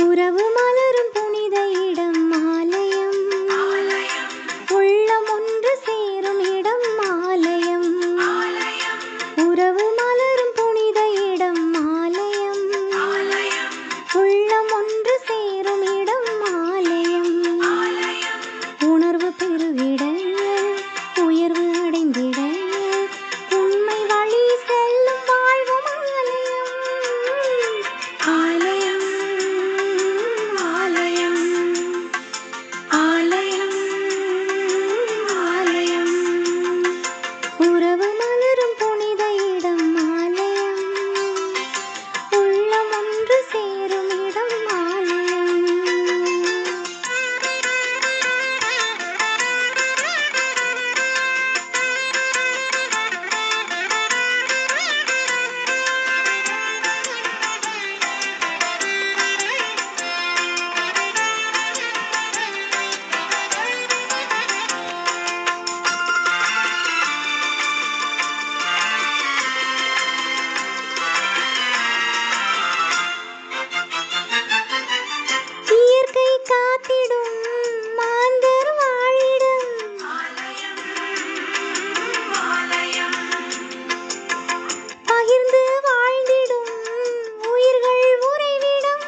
உறவு மலரும் புனித இடம் ஆலயம், உள்ளம் ஒன்று சேரும் இடம் ஆலயம். உறவு மலரும் புனித இடம் ஆலயம், உள்ளம் ஒன்று சேரும் இடம் ஆலயம். உணர்வு பெருகிட, உயர்வு அடைந்திட, உண்மை வழி செல்லும் வாழ்வும் ஆலயம். ஆலயம், ஆலயம், ஆலயம். உறவு மலரும் புனித இடம் ஆலயம், உள்ளம் ஒன்று சேரும் இடம் ஆலயம். இயற்கை காத்திடும் மாந்தர் வாழிடம், பகிர்ந்து வாழ்ந்திடும் உயிர்கள் உறைவிடம்.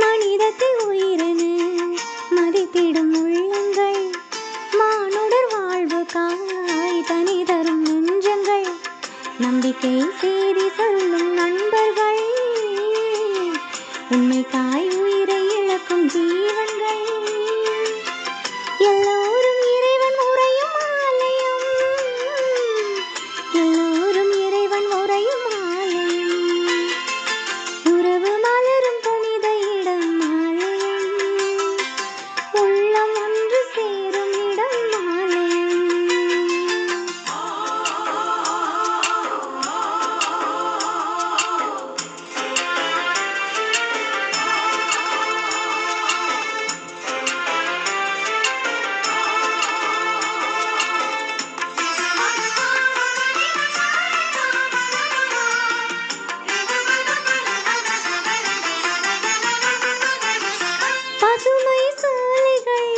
மனிதத்தை உயிரென மதித்திடும் உள்ளங்கள், மானுடர் வாழ்வுக்காய் தனி தரும் நெஞ்சங்கள், நம்பிக்கை செய்தி சொல்லும் நண்பர்கள், உண்மைக்காய் உயிரை இழக்கும் ஜீவன்கள். எல்லோரும் இறைவன் உறையும் ஆலயம், எல்லோரும் இறைவன் உறையும் ஆலயம். உறவு மலரும் புனித இடம் ஆலயம், உள்ளம் ஒன்று சேரும் இடம் ஆலயம். பசுமை சோலைகள்,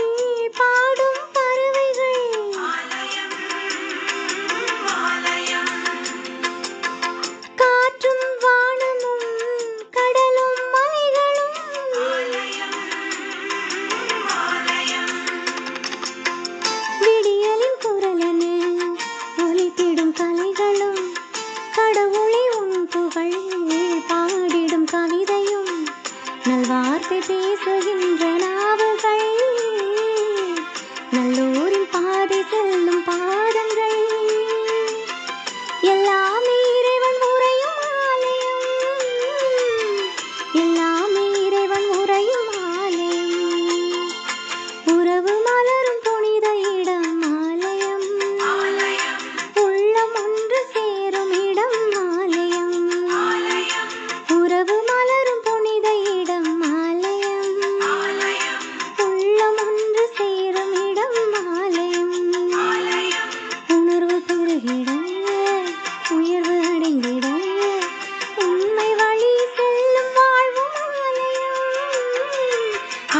பாடும் பறவைகள், காற்றும் வானமும் கடலும் மலைகளும், விடியலின் குரலென ஒலித்திடும் கலைகளும், கடவுளை உன் புகழ் பாடிடும் கவிதையும், நல்வார்த்தை பேசுகின்ற நாவுகள், நல்லோரின் பாதை செல்லும் பாதங்கள். எல்லாமே இறைவன் உறையும் ஆலயம், எல்லாமே இறைவன் உறையும் ஆலயம். உறவு மலரும் புனித இடம் ஆலயம், உள்ளம் ஒன்று சேரும் இடம் ஆலயம். உறவு மலரும் புனித இடம் ஆலயம், உள்ளம் ஒன்று சேரும் இடம் ஆலயம். உணர்வு பெருகிட, உயர்வு அடைந்திட, உண்மை வழி செல்லும் வாழ்வும் ஆலயம்.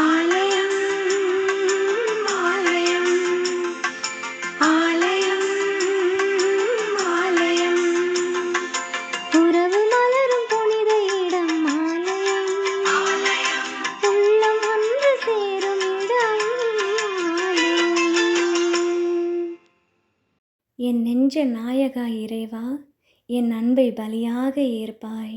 ஆலயம், ஆலயம், ஆலயம். உறவு மலரும் புனித இடம் ஆலயம், உள்ளம் ஒன்று சேரும் இடம் ஆலயம். என் நெஞ்ச நாயகா இறைவா, என் அன்பை பலியாக ஏற்பாய்.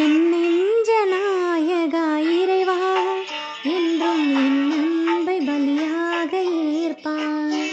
என் நெஞ்ச நாயகா இறைவா, என்றும் என் அன்பை பலியாக ஏற்பாய்.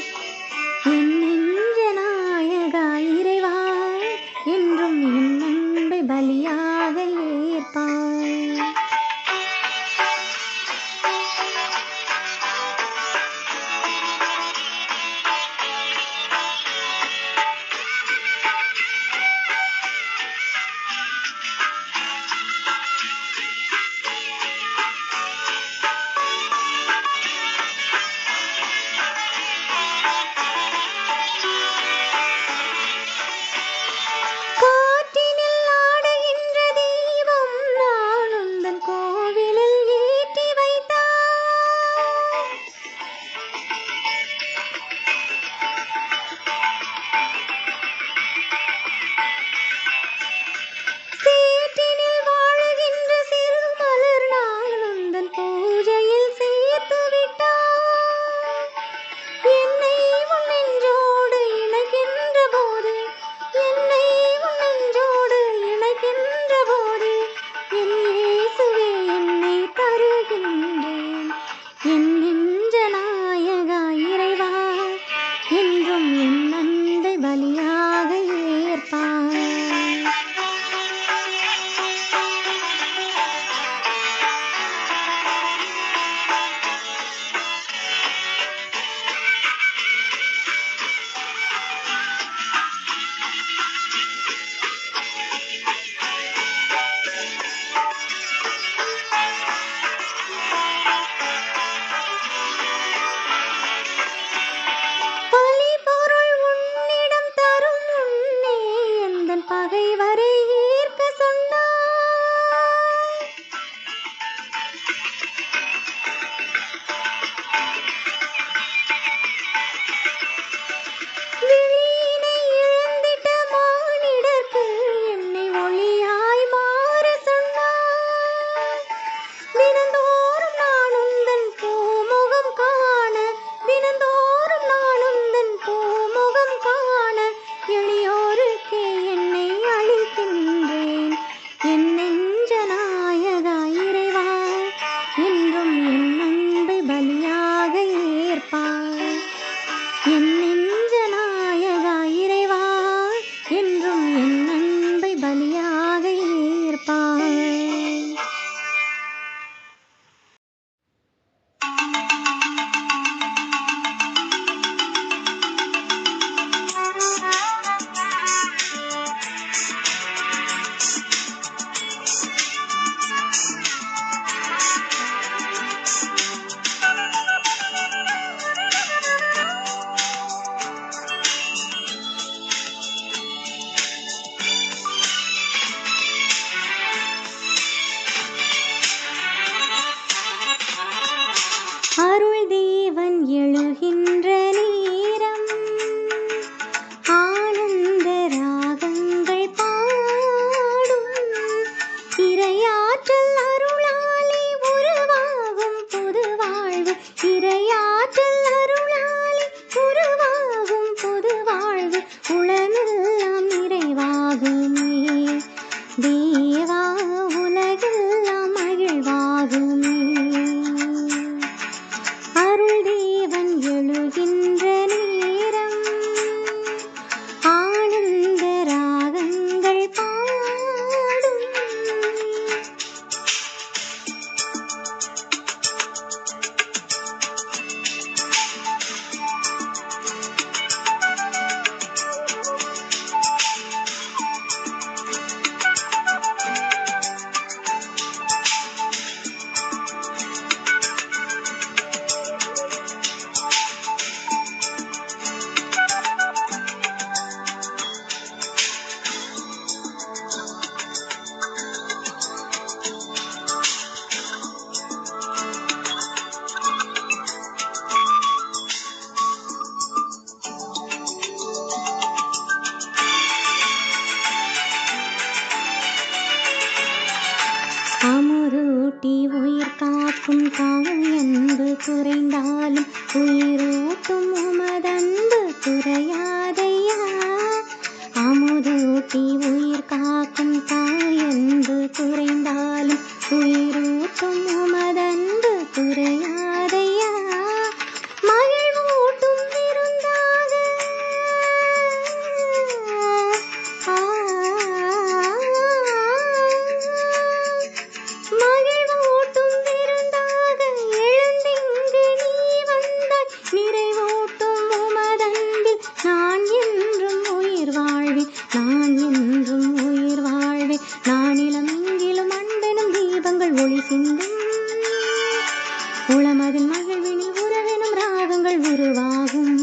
குறையாதையா. அமுதூட்டி உயிர் காக்கும் தாயன்பு குறைந்தாலும் உயிரூட்டும் உமதன்பு குறையாதையா. மகிழ்வூட்டும் விருந்தாக மகிழ்வூட்டும் விருந்தாக எழுந்திங்கு நீ வந்தாய். நிறைவூட்டும் உமதன்பில் நான் என்றும் உயிர் வாழ்வேன், நான் என்றும் உயிர் வாழ்வேன். நானிலம் எங்கிலும் அன்பெனும் தீபங்கள் ஒளி சிந்தும். உளமதில் மகிழ்வினில் உறவெனும் ராகங்கள் உருவாகும்.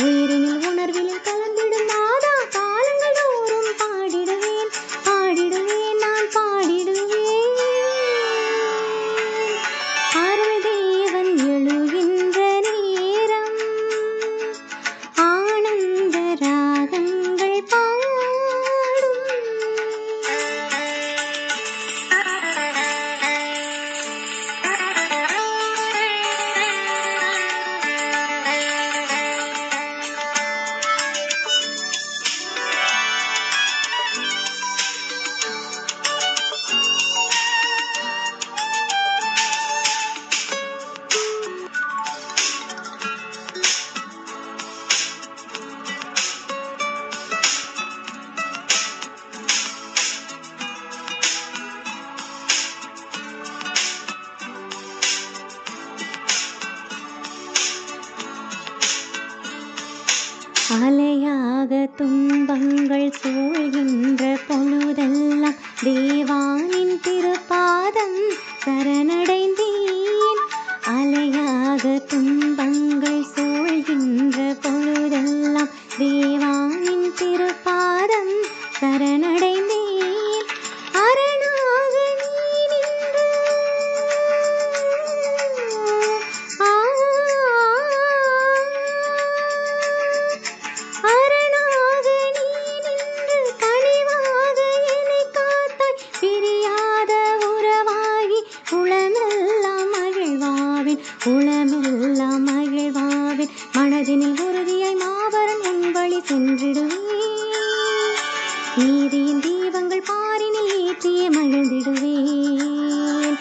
உயிரினில் உணர்வினில் கலந்திடும் நாதா காலங்கள் தோறும் பாடிடுவேன், பாடிடுவேன், நான் பாடிடுவேன். அருள் தேவன் எழுகின்ற நேரம் ஆனந்த ராகங்கள் பாடும். அலையாக துன்பங்கள் சூழ்கின்ற பொழுதெல்லாம் தேவானின் திருப்பாதம் சரணடைந்தேன். அலையாக துன்பங்கள் சூழ்கின்ற பொழுதெல்லாம் தேவானின் திருப்பாதம் சரணடைந்தேன். அரணாக நீ நின்று அரணாக நீ நின்று கனிவாக என்னை காத்தாய். பிரியாத உறவாகி உளமெல்லாம் மகிழ்வாவேன், உளமெல்லாம் மகிழ்வாவேன். மனதினில் உறுதியாய் மாபரன் உன் வழி சென்றிடுவேன். நீதியின் தீபங்கள் பாரினில் ஏற்றியே மகிழ்ந்திடுவேன்.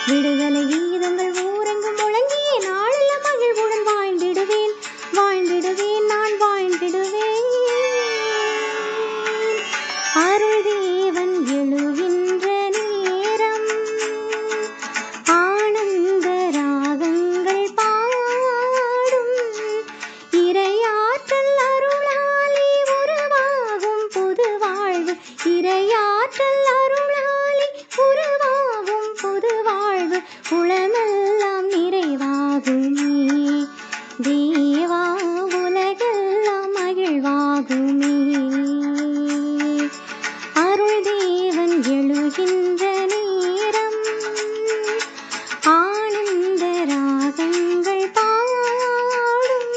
விடுதலை கீதங்கள் ஊரெங்கும் முழங்கிய நாளெல்லாம் மகிழ்வுடன் வாழ்ந்திடுவேன், வாழ்ந்திடுவேன், நான் வாழ்ந்திடுவேன். அருள் தேவன் எழுகின்ற நேரம் ஆனந்த ராகங்கள் பாடும். இறையாற்றல் அருளாலே உருவாகும் புது வாழ்வு, இறையாற்றல் அருளாலே உருவாகும் புது வாழ்வு. உளமெல்லாம் நிறைவாகுமே தேவா, உலகெல்லாம் மகிழ்வாகுமே. அருள் தேவன் எழுகின்ற நேரம் ஆனந்த ராகங்கள் பாடும்.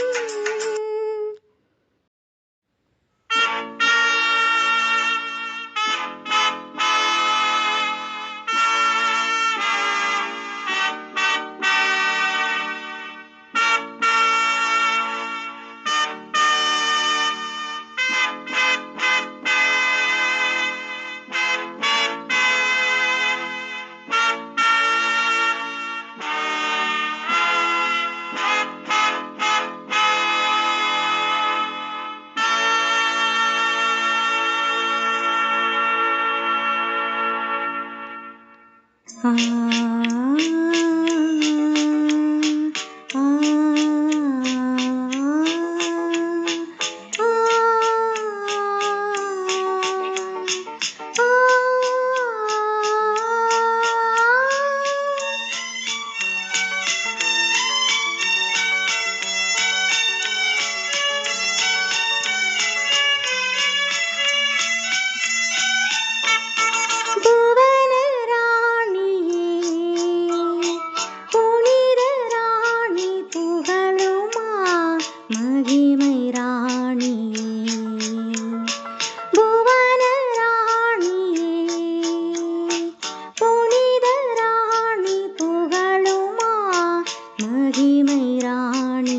ஆ ஆ மகிமை ராணி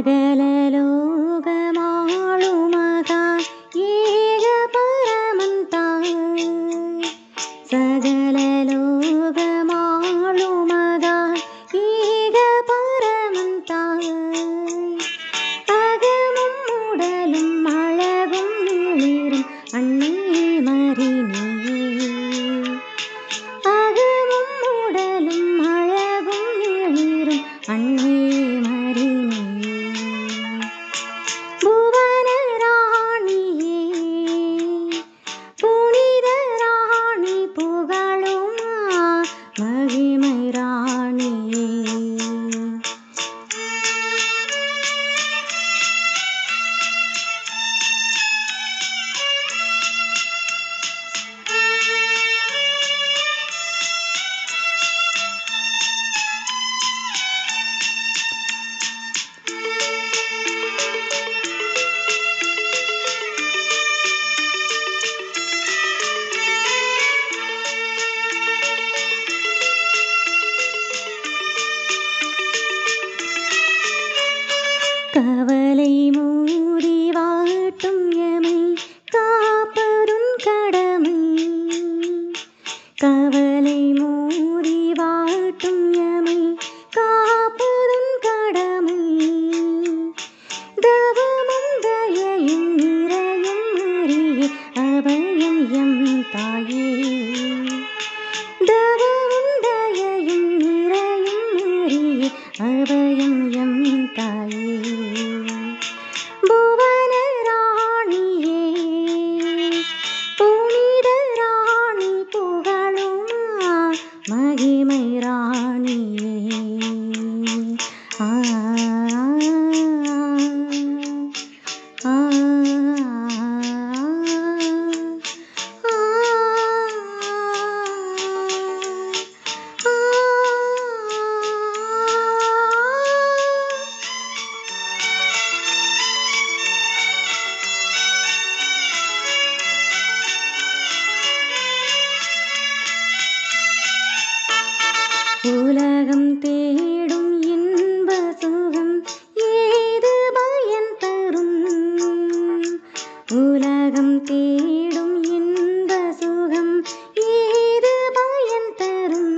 சகலலோகமாளுமகா ஏக பரமந்தாய் சகலலோகமாளுமகா ஏக பரமந்தாய் அகமும் உடலும் அழகும் மிளிரும் அன்னை மரியே அகமும் உடலும் அழகும் மிளிரும் அன்னை மகிமை ராணியே. கவலை மூடி வாட்டும் எமை காப்பதும் கடமை கவலை மூடி வாட்டும் எமை காப்பதும் கடமை தவமும் தயையும் நிறையும் அறிய அபயம் எம் தாயே தவமும் தயையும் நிறையும் அறிய அபயம் எம் தாயே புவன ராணியே புனித ராணி புகழும் மகிமை ராணியே ஆ ஆ உலகம் தேடும் இன்ப சுகம் ஏது பயன் தரும் உலகம் தேடும் இன்ப சுகம் ஏது பயன் தரும்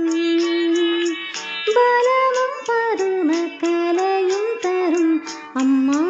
பலமும் பரும கலையும் தரும் அம்மா